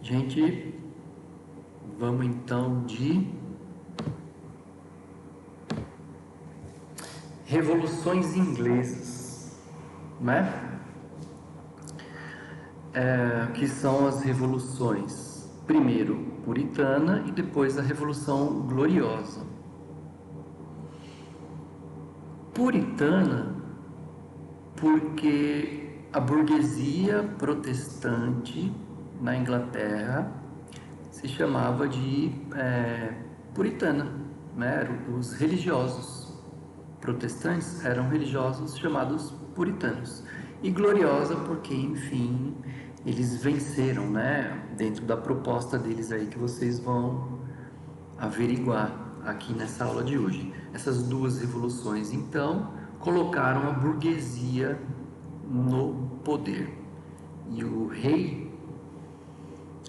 Gente, vamos então de revoluções inglesas, né? Que são as revoluções, primeiro puritana e depois a Revolução Gloriosa. Puritana porque a burguesia protestante na Inglaterra se chamava de puritana, né? Os religiosos protestantes eram religiosos chamados puritanos. E gloriosa porque, enfim, eles venceram, né? Dentro da proposta deles aí que vocês vão averiguar aqui nessa aula de hoje. Essas duas revoluções, então, colocaram a burguesia no poder. E o rei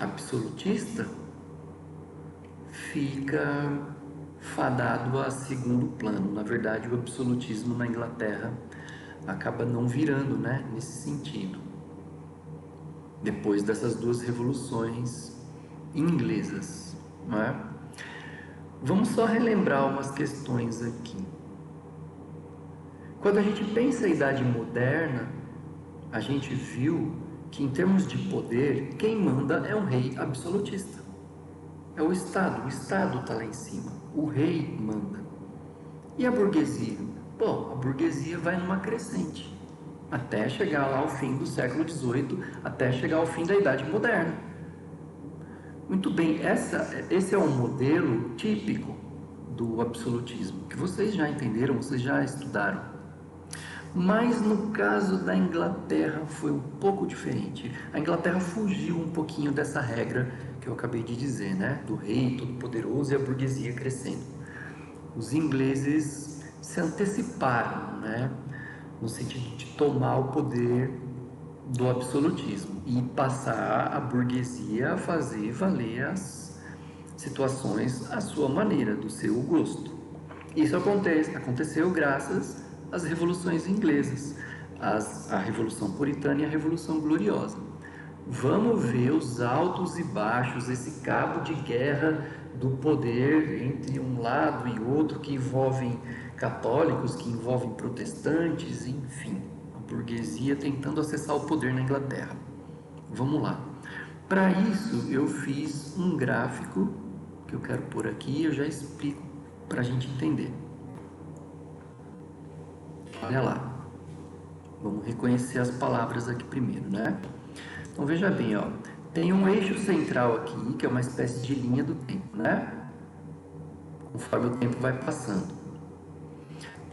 absolutista fica fadado a segundo plano. Na verdade, o absolutismo na Inglaterra acaba não virando, né, nesse sentido. Depois dessas duas revoluções inglesas, não é? Vamos só relembrar umas questões aqui. Quando a gente pensa em Idade Moderna, a gente viu que em termos de poder, quem manda é um rei absolutista. É o Estado está lá em cima, o rei manda. E a burguesia? Bom, a burguesia vai numa crescente, até chegar lá ao fim do século XVIII, até chegar ao fim da Idade Moderna. Muito bem, esse é um modelo típico do absolutismo, que vocês já entenderam, vocês já estudaram. Mas no caso da Inglaterra foi um pouco diferente. A Inglaterra fugiu um pouquinho dessa regra que eu acabei de dizer, né? Do rei todo-poderoso e a burguesia crescendo. Os ingleses se anteciparam, né? No sentido de tomar o poder do absolutismo e passar a burguesia a fazer valer as situações à sua maneira, do seu gosto. Isso aconteceu graças às revoluções inglesas, a Revolução Puritana e a Revolução Gloriosa. Vamos ver os altos e baixos, esse cabo de guerra do poder entre um lado e outro, que envolvem católicos, que envolvem protestantes, enfim, a burguesia tentando acessar o poder na Inglaterra. Vamos lá. Para isso eu fiz um gráfico que eu quero pôr aqui e eu já explico para a gente entender. Olha lá. Vamos reconhecer as palavras aqui primeiro, né? Então veja bem, ó, tem um eixo central aqui, que é uma espécie de linha do tempo, né? Conforme o tempo vai passando.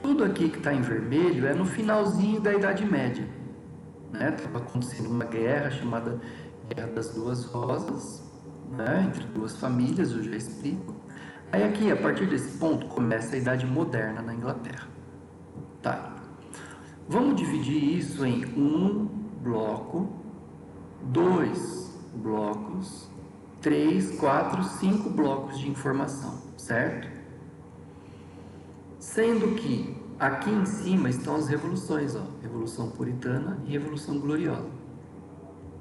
Tudo aqui que está em vermelho é no finalzinho da Idade Média, né? Estava acontecendo uma guerra chamada Guerra das Duas Rosas, né? Entre duas famílias, eu já explico. Aí aqui, a partir desse ponto, começa a Idade Moderna na Inglaterra. Tá. Vamos dividir isso em um bloco, 2 blocos, 3, 4, 5 blocos de informação, certo? Sendo que aqui em cima estão as revoluções, ó, Revolução Puritana e Revolução Gloriosa.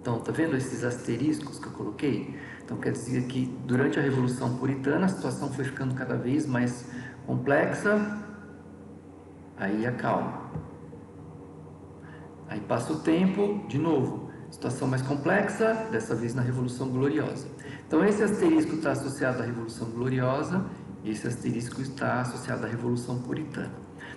Então, tá vendo esses asteriscos que eu coloquei? Então, quer dizer que durante a Revolução Puritana a situação foi ficando cada vez mais complexa, aí acalma. Aí passa o tempo, de novo, situação mais complexa, dessa vez na Revolução Gloriosa. Então esse asterisco está associado à Revolução Gloriosa, e esse asterisco está associado à Revolução Puritana.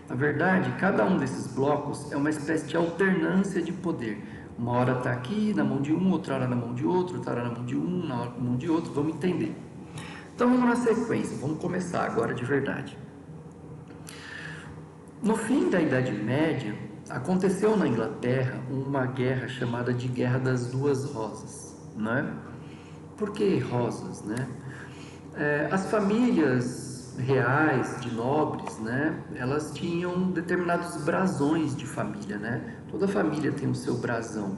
Na verdade, cada um desses blocos é uma espécie de alternância de poder. Uma hora está aqui, na mão de um, outra hora na mão de outro, outra hora na mão de um, na mão de outro, vamos entender. Então vamos na sequência, vamos começar agora de verdade. No fim da Idade Média, aconteceu na Inglaterra uma guerra chamada de Guerra das Duas Rosas, né? Por que rosas, né? As famílias reais, de nobres, né? Elas tinham determinados brasões de família, né? Toda família tem o seu brasão.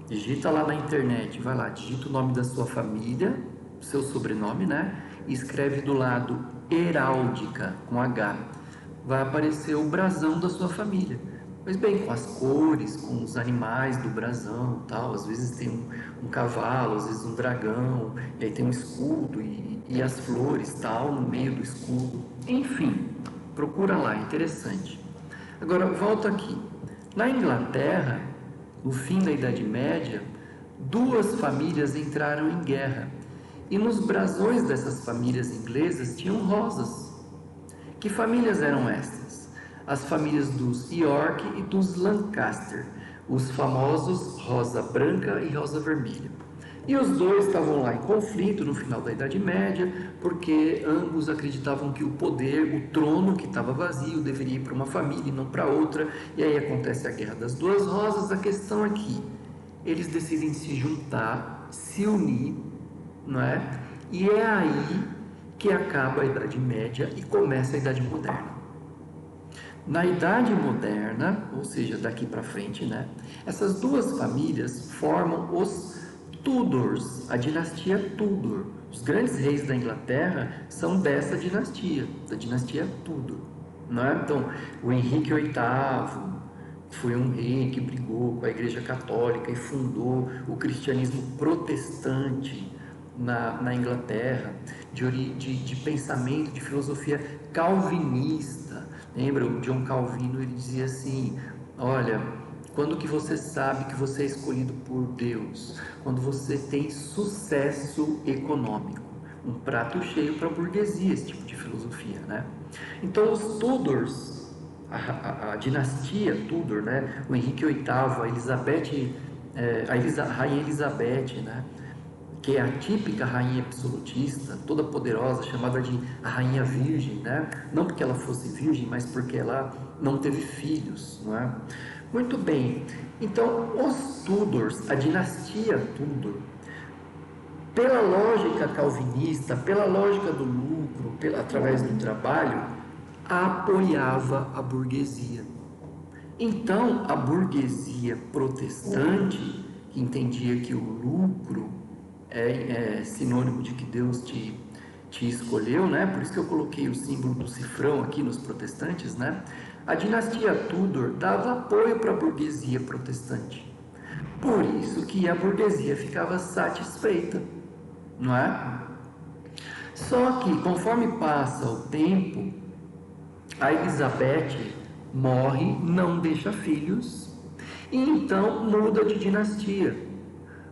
Digita lá na internet, vai lá, digita o nome da sua família, o seu sobrenome, né? E escreve do lado heráldica, com H. Vai aparecer o brasão da sua família. Pois bem, com as cores, com os animais do brasão e tal, às vezes tem um cavalo, às vezes um dragão, e aí tem um escudo e as flores tal no meio do escudo. Enfim, procura lá, é interessante. Agora, volto aqui. Na Inglaterra, no fim da Idade Média, duas famílias entraram em guerra. E nos brasões dessas famílias inglesas tinham rosas. Que famílias eram estas? As famílias dos York e dos Lancaster, os famosos rosa branca e rosa vermelha. E os dois estavam lá em conflito no final da Idade Média, porque ambos acreditavam que o poder, o trono que estava vazio, deveria ir para uma família e não para outra. E aí acontece a Guerra das Duas Rosas. A questão é que eles decidem se juntar, se unir, não é? E é aí que acaba a Idade Média e começa a Idade Moderna. Na Idade Moderna, ou seja, daqui para frente, né? Essas duas famílias formam os Tudors, a dinastia Tudor. Os grandes reis da Inglaterra são dessa dinastia, da dinastia Tudor, não é? Então, o Henrique VIII foi um rei que brigou com a Igreja Católica e fundou o cristianismo protestante na Inglaterra, de pensamento, de filosofia calvinista. Lembra, o John Calvino, ele dizia assim: olha, quando que você sabe que você é escolhido por Deus? Quando você tem sucesso econômico. Um prato cheio para a burguesia, esse tipo de filosofia, né? Então, os Tudors, a dinastia Tudor, né? O Henrique VIII, a Elizabeth, Rainha Elizabeth, né? Que é a típica rainha absolutista, toda poderosa, chamada de a Rainha Virgem, né? Não porque ela fosse virgem, mas porque ela não teve filhos, não é? Muito bem, então os Tudors, a dinastia Tudor, pela lógica calvinista, pela lógica do lucro, através do trabalho, apoiava a burguesia. Então, a burguesia protestante, que entendia que o lucro é sinônimo de que Deus te escolheu, né? Por isso que eu coloquei o símbolo do cifrão aqui nos protestantes, né? A dinastia Tudor dava apoio para a burguesia protestante. Por isso que a burguesia ficava satisfeita, não é? Só que conforme passa o tempo, a Elizabeth morre, não deixa filhos, e então muda de dinastia.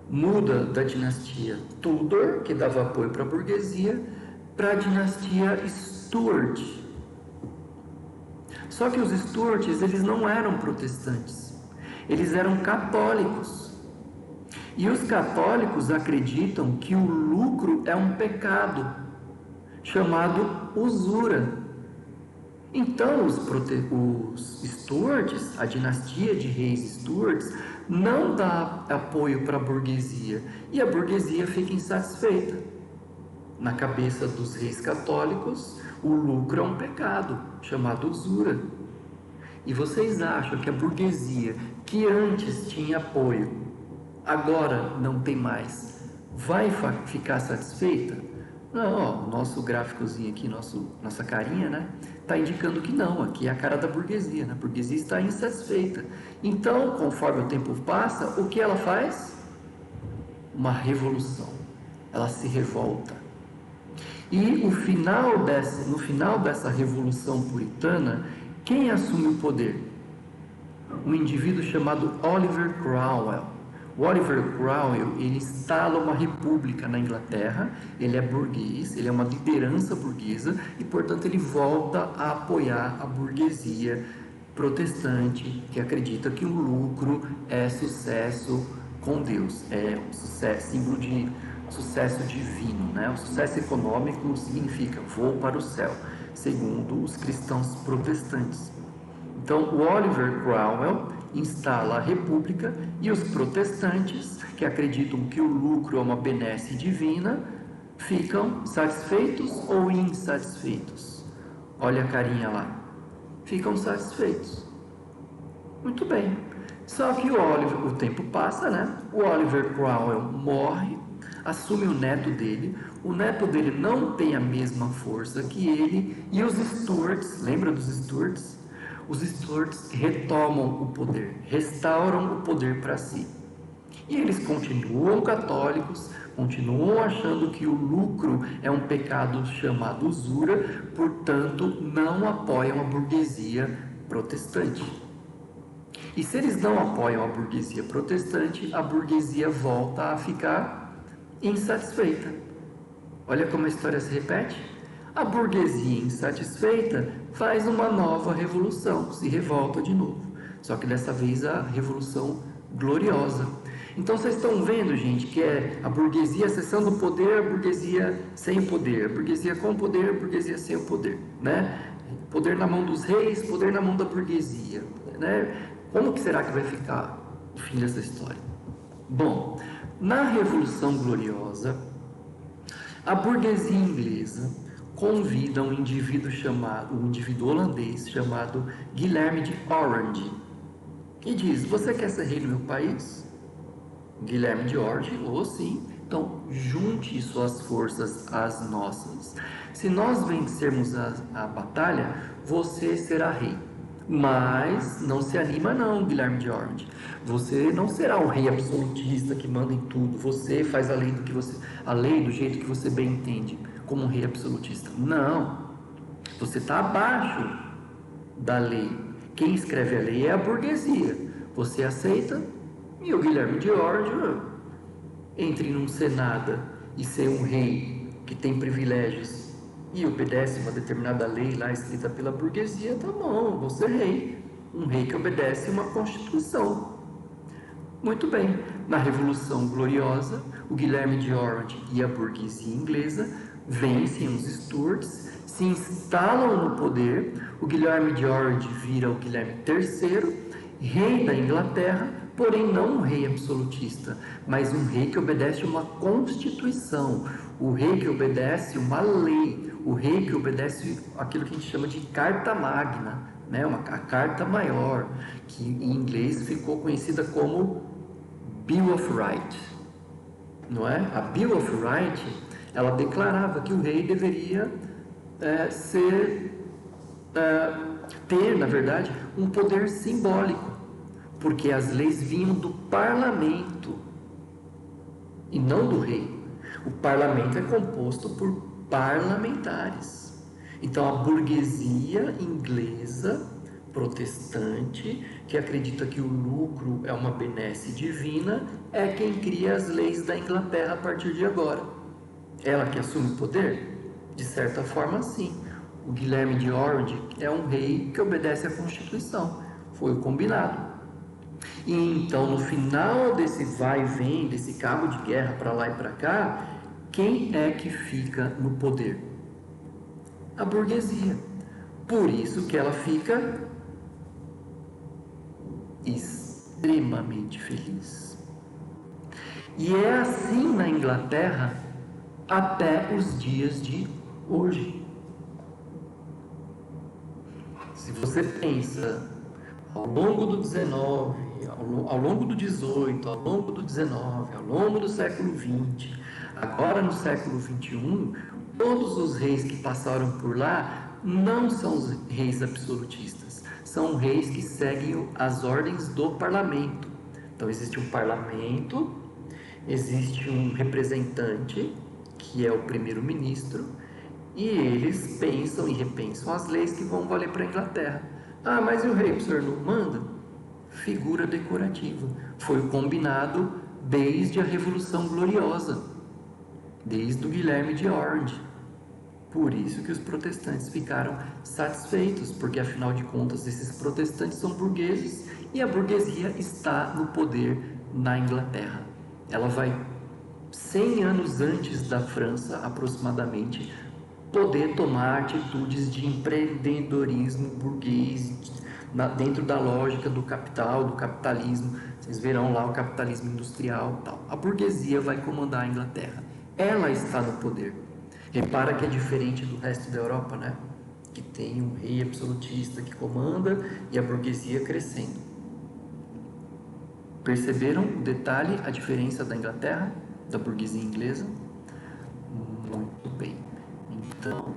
Muda da dinastia Tudor, que dava apoio para a burguesia, para a dinastia Stuart. Só que os Stuarts, eles não eram protestantes, eles eram católicos. E os católicos acreditam que o lucro é um pecado, chamado usura. Então, os Stuarts, a dinastia de reis Stuarts, não dá apoio para a burguesia, e a burguesia fica insatisfeita. Na cabeça dos reis católicos, o lucro é um pecado, chamado usura. E vocês acham que a burguesia, que antes tinha apoio, agora não tem mais, vai ficar satisfeita? Não, ó, o nosso gráficozinho aqui, nossa carinha, né? Está indicando que não, aqui é a cara da burguesia, né? A burguesia está insatisfeita. Então, conforme o tempo passa, o que ela faz? Uma revolução. Ela se revolta. E no final dessa revolução puritana, quem assume o poder? Um indivíduo chamado Oliver Cromwell. O Oliver Cromwell, ele instala uma república na Inglaterra, ele é burguês, ele é uma liderança burguesa e, portanto, ele volta a apoiar a burguesia protestante, que acredita que o lucro é sucesso com Deus, é um sucesso, símbolo de sucesso divino, né? O sucesso econômico significa vou para o céu, segundo os cristãos protestantes. Então, o Oliver Cromwell instala a república e os protestantes, que acreditam que o lucro é uma benesse divina, ficam satisfeitos ou insatisfeitos? Olha a carinha lá. Ficam satisfeitos. Muito bem. Só que o tempo passa, né? O Oliver Cromwell morre, assume o neto dele. O neto dele não tem a mesma força que ele. E os Stuarts, lembra dos Stuarts? os Stuarts retomam o poder, restauram o poder para si. E eles continuam católicos, continuam achando que o lucro é um pecado chamado usura, portanto, não apoiam a burguesia protestante. E se eles não apoiam a burguesia protestante, a burguesia volta a ficar insatisfeita. Olha como a história se repete. A burguesia insatisfeita faz uma nova revolução, se revolta de novo. Só que dessa vez a revolução gloriosa. Então vocês estão vendo, gente, que é a burguesia acessando o poder, a burguesia sem o poder, a burguesia com o poder, a burguesia sem o poder, né? Poder na mão dos reis, poder na mão da burguesia, né? Como que será que vai ficar o fim dessa história? Bom, na Revolução Gloriosa, a burguesia inglesa convida um indivíduo holandês chamado Guilherme de Orange e diz: você quer ser rei do meu país? Guilherme de Orange, sim, então junte suas forças às nossas. Se nós vencermos a batalha, você será rei. Mas não se anima não, Guilherme de Orange. Você não será um rei absolutista que manda em tudo. Você faz a lei do jeito que você bem entende, como um rei absolutista. Não. Você está abaixo da lei. Quem escreve a lei é a burguesia. Você aceita? E o Guilherme de Orange, entre num senado e ser um rei que tem privilégios e obedece uma determinada lei lá escrita pela burguesia, tá bom, vou ser rei. Um rei que obedece uma constituição. Muito bem, na Revolução Gloriosa, o Guilherme de Orange e a burguesia inglesa vencem os Stuarts, se instalam no poder. O Guilherme de Orange vira o Guilherme III, rei da Inglaterra, porém não um rei absolutista, mas um rei que obedece uma constituição, o rei que obedece uma lei, o rei que obedece aquilo que a gente chama de Carta Magna, né? A Carta Maior, que em inglês ficou conhecida como Bill of Rights, não é? A Bill of Rights, ela declarava que o rei deveria ter, na verdade, um poder simbólico, porque as leis vinham do parlamento e não do rei. O parlamento é composto por parlamentares. Então a burguesia inglesa protestante, que acredita que o lucro é uma benesse divina, é quem cria as leis da Inglaterra a partir de agora. Ela que assume o poder? De certa forma, sim. O Guilherme de Orange é um rei que obedece à Constituição. Foi o combinado. E então, no final desse vai e vem, desse cabo de guerra para lá e para cá, quem é que fica no poder? A burguesia. Por isso que ela fica extremamente feliz. E é assim na Inglaterra até os dias de hoje. Se você pensa ao longo do 19, ao longo do 18, ao longo do 19, ao longo do século 20, agora no século 21, todos os reis que passaram por lá não são os reis absolutistas, são reis que seguem as ordens do parlamento. Então existe um parlamento, existe um representante, que é o primeiro-ministro, e eles pensam e repensam as leis que vão valer para a Inglaterra. Ah, mas e o rei, o senhor não manda? Figura decorativa. Foi o combinado desde a Revolução Gloriosa, desde o Guilherme de Orange. Por isso que os protestantes ficaram satisfeitos, porque afinal de contas esses protestantes são burgueses e a burguesia está no poder na Inglaterra. Ela vai 100 anos antes da França, aproximadamente, poder tomar atitudes de empreendedorismo burguês dentro da lógica do capital, do capitalismo. Vocês verão lá o capitalismo industrial e tal. A burguesia vai comandar a Inglaterra. Ela está no poder. Repara que é diferente do resto da Europa, né? Que tem um rei absolutista que comanda e a burguesia crescendo. Perceberam o detalhe, a diferença da Inglaterra, da burguesia inglesa? Muito bem. Então,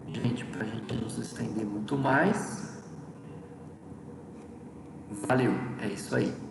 gente, para a gente não se estender muito mais, Valeu, é isso aí.